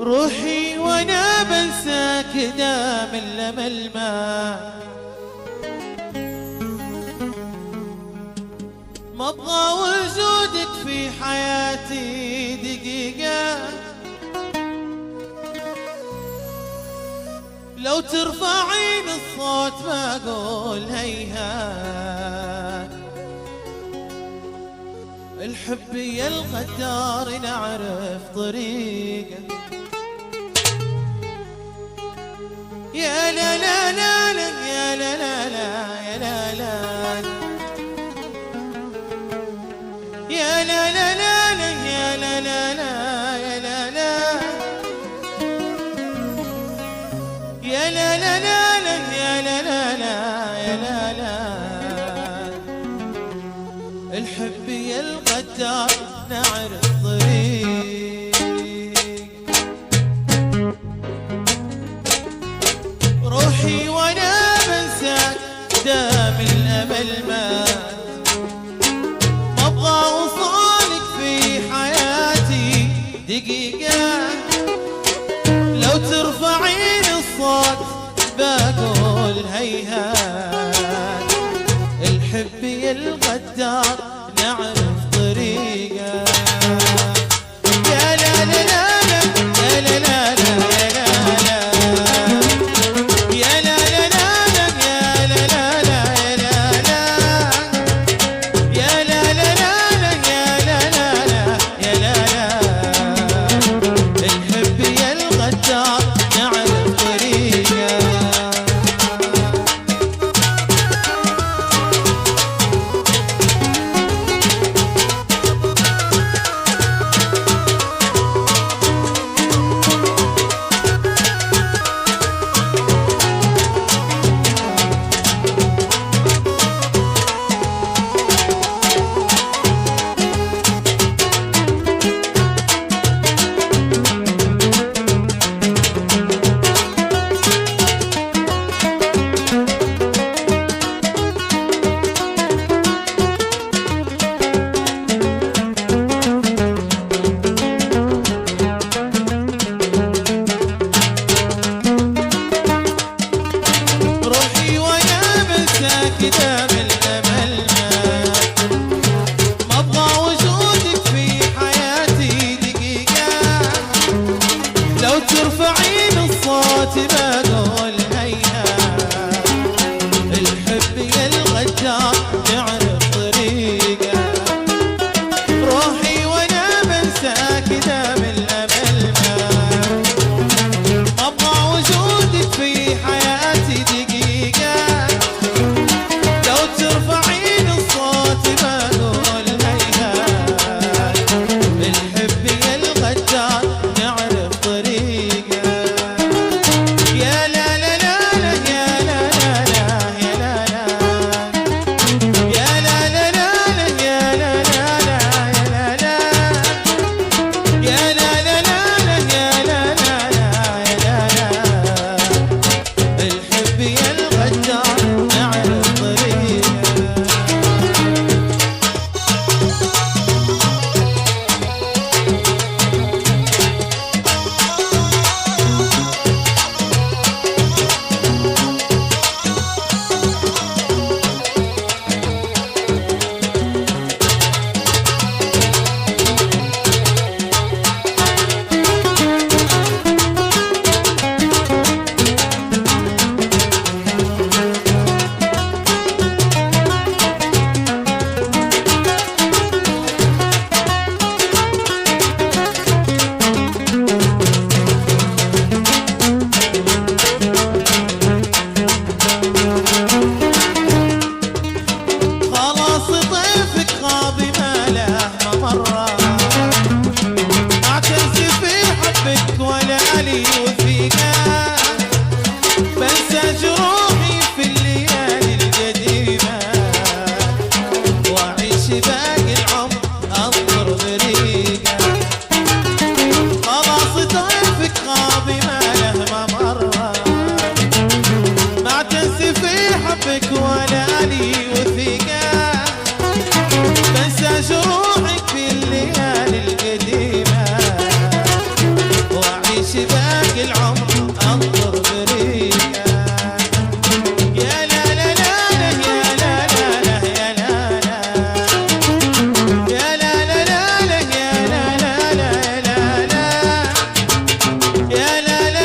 روحي وانا بنساك دام الامل ما ابغى وجودك في حياتي دقيقة. لو ترفعين الصوت بقول هيهات. الحب يا الغدار نعرف طريقه. يا لا لا لا لا يا لا لا لا يا لا لا يا لا لا لا لا يا لا لا لا يا لا لا يا لا لا لا لا يا لا لا لا يا لا لا. الحب يا الغدار نعرف طريق. روحي وانا بنساك دام الامل مات. ما ابغى وصالك في حياتي دقيقة. لو ترفعين الصوت بقول هيهات. الحب يا الغدار نعرف طريقه. يا لا لا لا لا يا لا لا لا يا لا لا لا يا لا لا لا يا لا لا لا يا لا لا لا يا لا لا لا. الحب يا الغدار نعرف طريقه. دام الامل ما ابغى وجودك في حياتي دقيقة. لو ترفعين الصوت بقول هيهات. الحب يا الغدار نعرف طريقه. روحي وانا بنساك دام الامل ما ابغى وجودك في حياتي دقيقة. ترفعين الصوت بقول هيهات. الحب يا الغدار نعرف طريقه. يا وليالي وثيقة، بنسى جروحي في الليالي القديمة، واعيش باقي العمر انظر بريقة. خلاص طيفك غاضي ما له ممرة، ما تنسي في حبك وليالي وثيقة، بنسى جروحك في الليالي القديمة، واعيش باقي العمر انظر بريقة. يا لا لا لا لا يا لا لا لا يا لا لا يا لا لا لا لا يا لا لا لا لا لا يا لا لا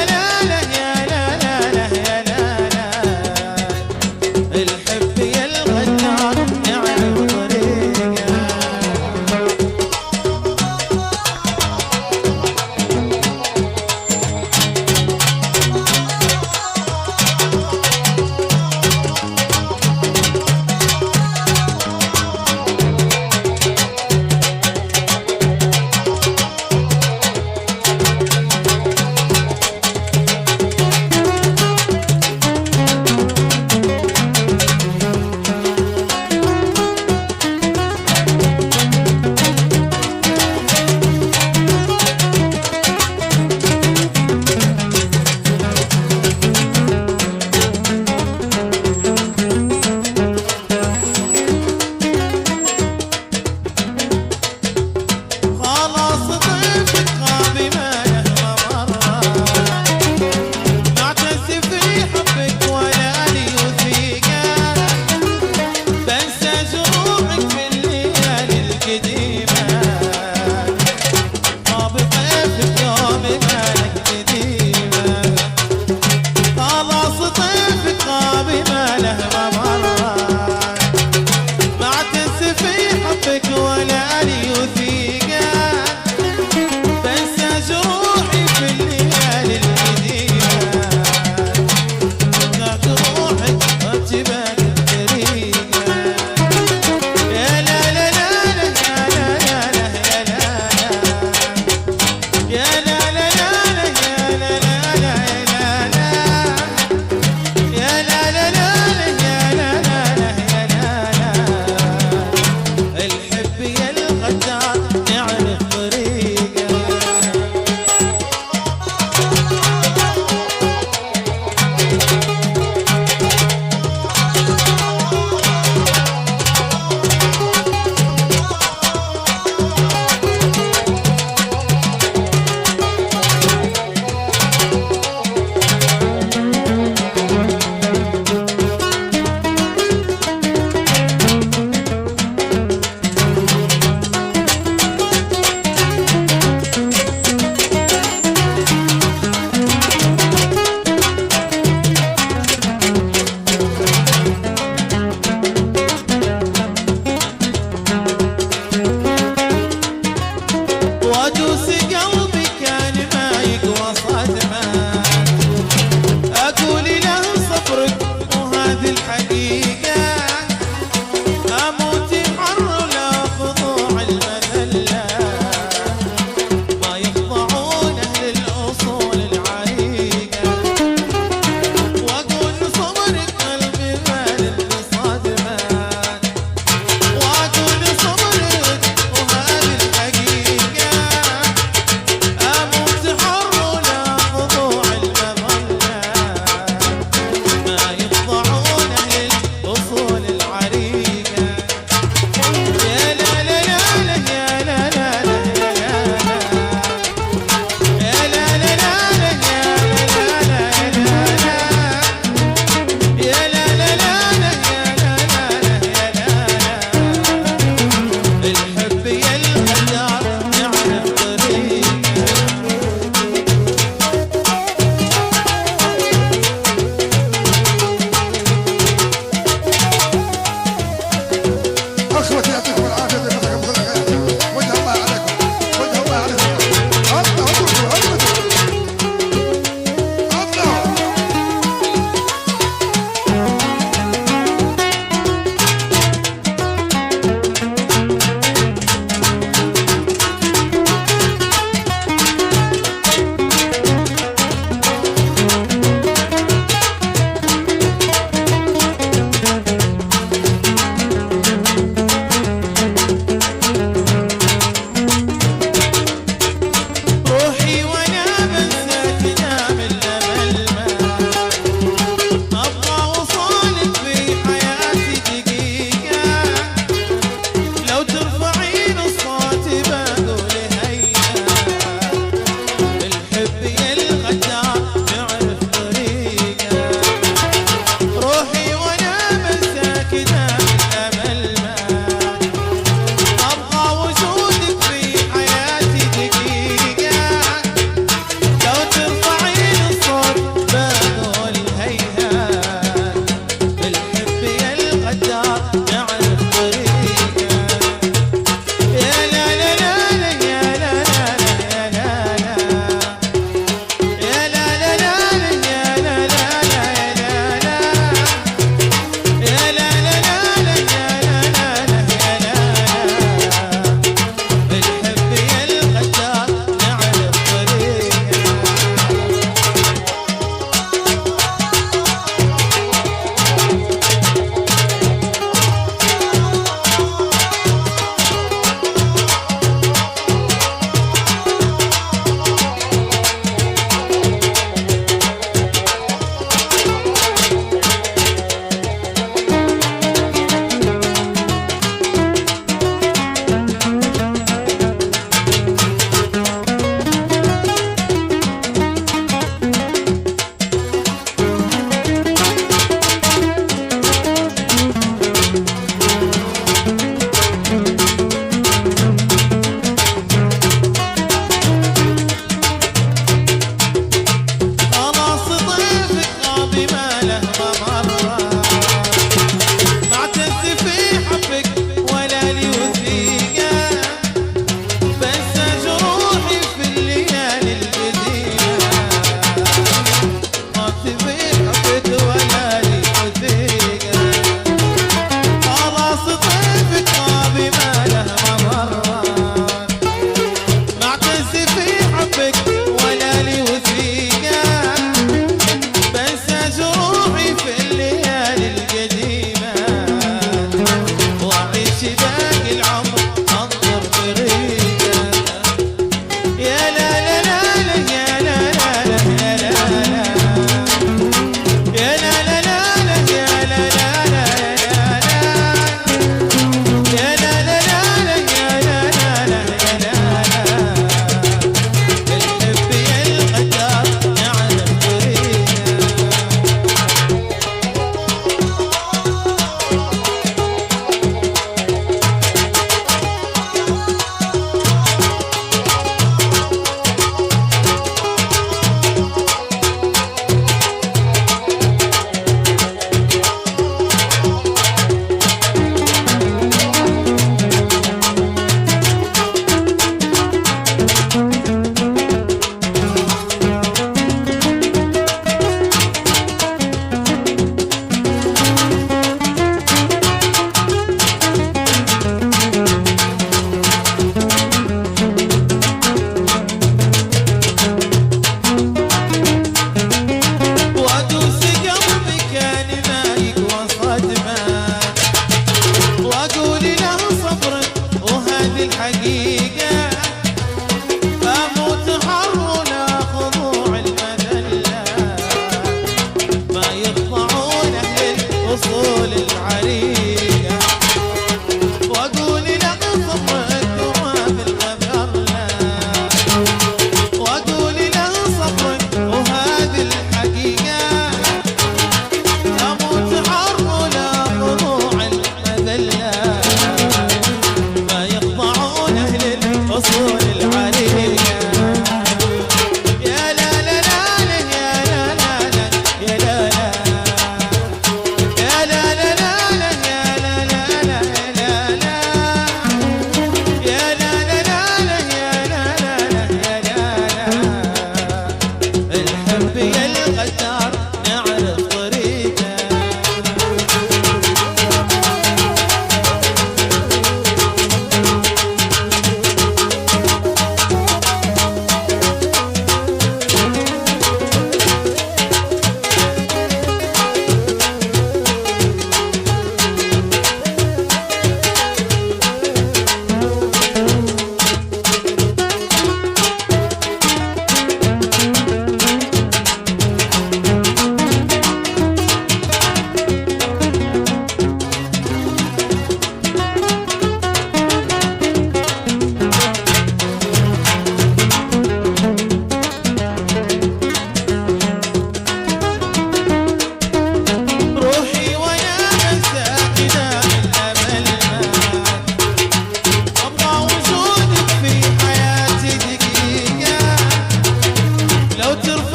ترفع